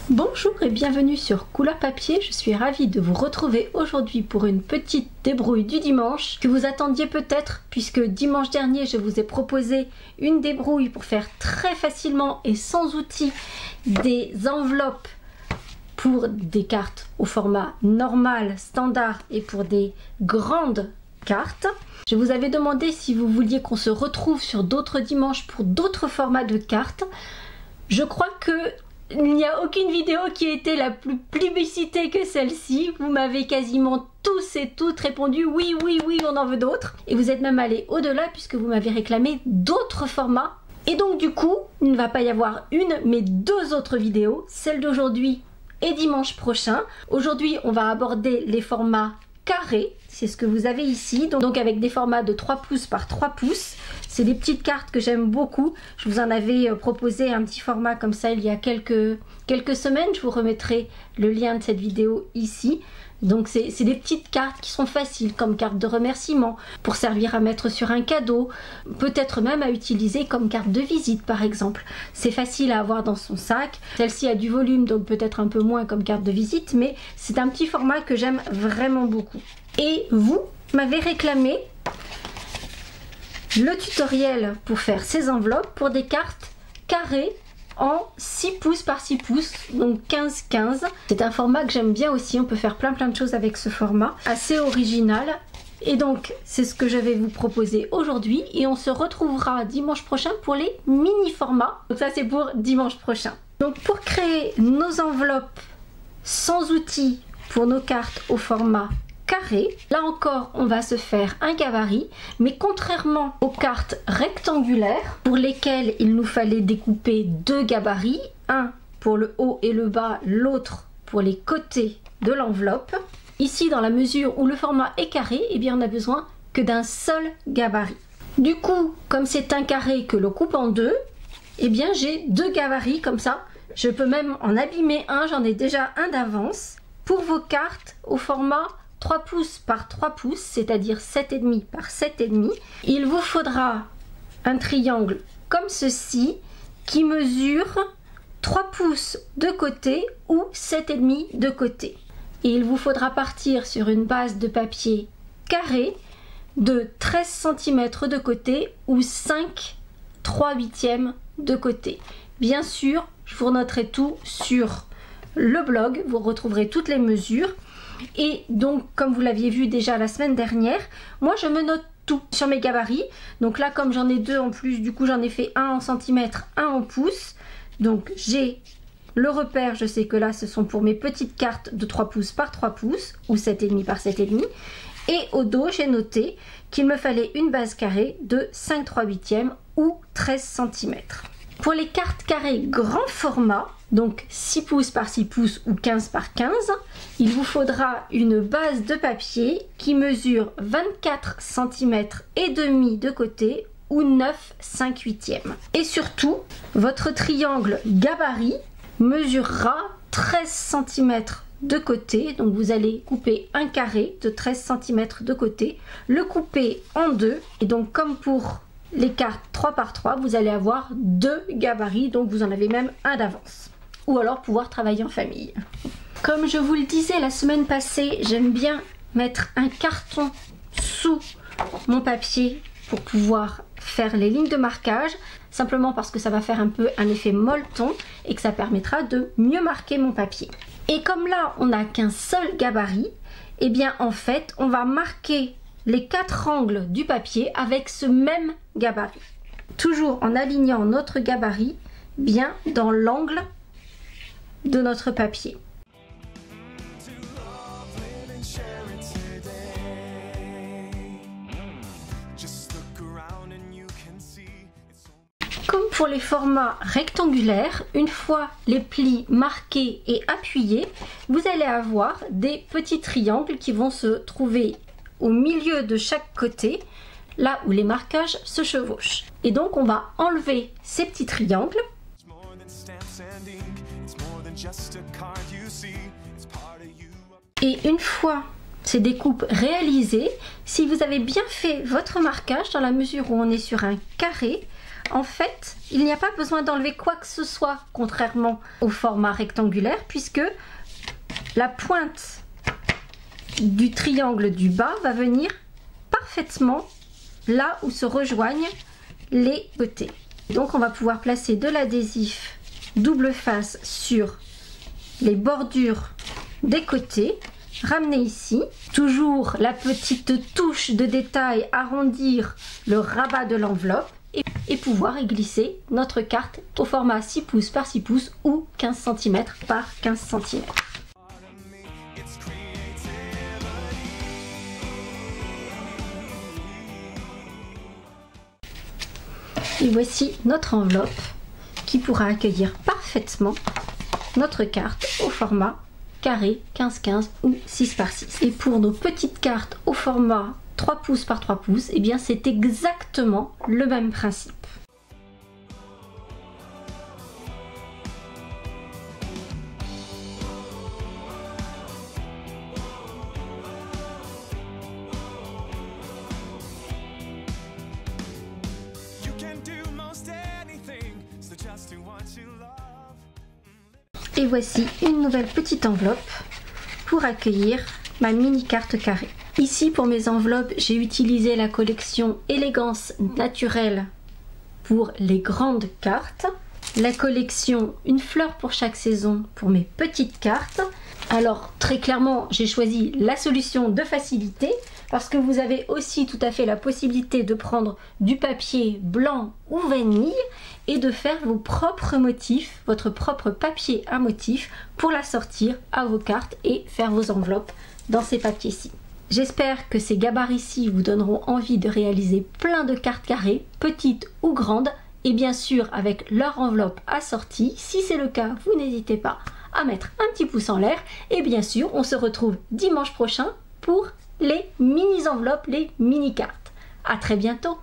Bonjour et bienvenue sur Couleur Papier, je suis ravie de vous retrouver aujourd'hui pour une petite débrouille du dimanche que vous attendiez peut-être puisque dimanche dernier je vous ai proposé une débrouille pour faire très facilement et sans outils des enveloppes pour des cartes au format normal, standard et pour des grandes cartes. Je vous avais demandé si vous vouliez qu'on se retrouve sur d'autres dimanches pour d'autres formats de cartes. Je crois que il n'y a aucune vidéo qui a été la plus plébiscitée que celle-ci. Vous m'avez quasiment tous et toutes répondu oui, oui, oui, on en veut d'autres. Et vous êtes même allé au-delà puisque vous m'avez réclamé d'autres formats. Et donc du coup, il ne va pas y avoir une, mais deux autres vidéos. Celle d'aujourd'hui et dimanche prochain. Aujourd'hui, on va aborder les formats carrés. C'est ce que vous avez ici. Donc avec des formats de 3 pouces par 3 pouces. C'est des petites cartes que j'aime beaucoup. Je vous en avais proposé un petit format comme ça il y a quelques semaines. Je vous remettrai le lien de cette vidéo ici. Donc c'est des petites cartes qui sont faciles comme carte de remerciement pour servir à mettre sur un cadeau. Peut-être même à utiliser comme carte de visite par exemple. C'est facile à avoir dans son sac. Celle-ci a du volume donc peut-être un peu moins comme carte de visite. Mais c'est un petit format que j'aime vraiment beaucoup. Et vous m'avez réclamé le tutoriel pour faire ces enveloppes pour des cartes carrées en 6 pouces par 6 pouces, donc 15-15. C'est un format que j'aime bien aussi, on peut faire plein de choses avec ce format, assez original. Et donc c'est ce que je vais vous proposer aujourd'hui et on se retrouvera dimanche prochain pour les mini formats. Donc ça c'est pour dimanche prochain. Donc pour créer nos enveloppes sans outils pour nos cartes au format carré. Là encore, on va se faire un gabarit, mais contrairement aux cartes rectangulaires pour lesquelles il nous fallait découper deux gabarits, un pour le haut et le bas, l'autre pour les côtés de l'enveloppe. Ici, dans la mesure où le format est carré, eh bien, on n'a besoin que d'un seul gabarit. Du coup, comme c'est un carré que l'on coupe en deux, eh bien, j'ai deux gabarits comme ça. Je peux même en abîmer un, j'en ai déjà un d'avance. Pour vos cartes au format 3 pouces par 3 pouces, c'est-à-dire 7,5 par 7,5. Il vous faudra un triangle comme ceci qui mesure 3 pouces de côté ou 7,5 de côté. Et il vous faudra partir sur une base de papier carré de 13 cm de côté ou 5/3/8 de côté. Bien sûr, je vous noterai tout sur le blog, vous retrouverez toutes les mesures. Et donc, comme vous l'aviez vu déjà la semaine dernière, moi je me note tout sur mes gabarits. Donc là, comme j'en ai deux en plus, du coup j'en ai fait un en centimètres, un en pouces. Donc j'ai le repère, je sais que là ce sont pour mes petites cartes de 3 pouces par 3 pouces ou 7,5 par 7,5. Et au dos, j'ai noté qu'il me fallait une base carrée de 5/3/8 ou 13 cm. Pour les cartes carrées grand format, donc 6 pouces par 6 pouces ou 15 par 15, il vous faudra une base de papier qui mesure 24 cm et demi de côté ou 9/5/8. Et surtout, votre triangle gabarit mesurera 13 cm de côté, donc vous allez couper un carré de 13 cm de côté, le couper en deux, et donc comme pour les cartes 3 par 3, vous allez avoir deux gabarits, donc vous en avez même un d'avance. Ou alors pouvoir travailler en famille. Comme je vous le disais la semaine passée, j'aime bien mettre un carton sous mon papier pour pouvoir faire les lignes de marquage, simplement parce que ça va faire un peu un effet molleton et que ça permettra de mieux marquer mon papier. Et comme là, on n'a qu'un seul gabarit, et bien en fait, on va marquer les 4 angles du papier avec ce même gabarit. Toujours en alignant notre gabarit bien dans l'angle de notre papier. Comme pour les formats rectangulaires, une fois les plis marqués et appuyés, vous allez avoir des petits triangles qui vont se trouver au milieu de chaque côté, là où les marquages se chevauchent. Et donc on va enlever ces petits triangles. Et une fois ces découpes réalisées, si vous avez bien fait votre marquage, dans la mesure où on est sur un carré, en fait, il n'y a pas besoin d'enlever quoi que ce soit, contrairement au format rectangulaire, puisque la pointe du triangle du bas va venir parfaitement là où se rejoignent les côtés. Donc on va pouvoir placer de l'adhésif double face sur les bordures des côtés, ramener ici, toujours la petite touche de détail, arrondir le rabat de l'enveloppe et pouvoir y glisser notre carte au format 6 pouces par 6 pouces ou 15 cm par 15 cm. Et voici notre enveloppe qui pourra accueillir parfaitement notre carte au format carré 15-15 ou 6 par 6. Et pour nos petites cartes au format 3 pouces par 3 pouces, eh bien c'est exactement le même principe. Et voici une nouvelle petite enveloppe pour accueillir ma mini carte carrée. Ici pour mes enveloppes, j'ai utilisé la collection Élégance Naturelle pour les grandes cartes. La collection Une fleur pour chaque saison pour mes petites cartes. Alors très clairement, j'ai choisi la solution de facilité parce que vous avez aussi tout à fait la possibilité de prendre du papier blanc ou vanille et de faire vos propres motifs, votre propre papier à motifs pour l'assortir à vos cartes et faire vos enveloppes dans ces papiers-ci. J'espère que ces gabarits-ci vous donneront envie de réaliser plein de cartes carrées, petites ou grandes, et bien sûr avec leur enveloppe assortie. Si c'est le cas, vous n'hésitez pas à mettre un petit pouce en l'air. Et bien sûr, on se retrouve dimanche prochain pour les mini enveloppes, les mini cartes. À très bientôt!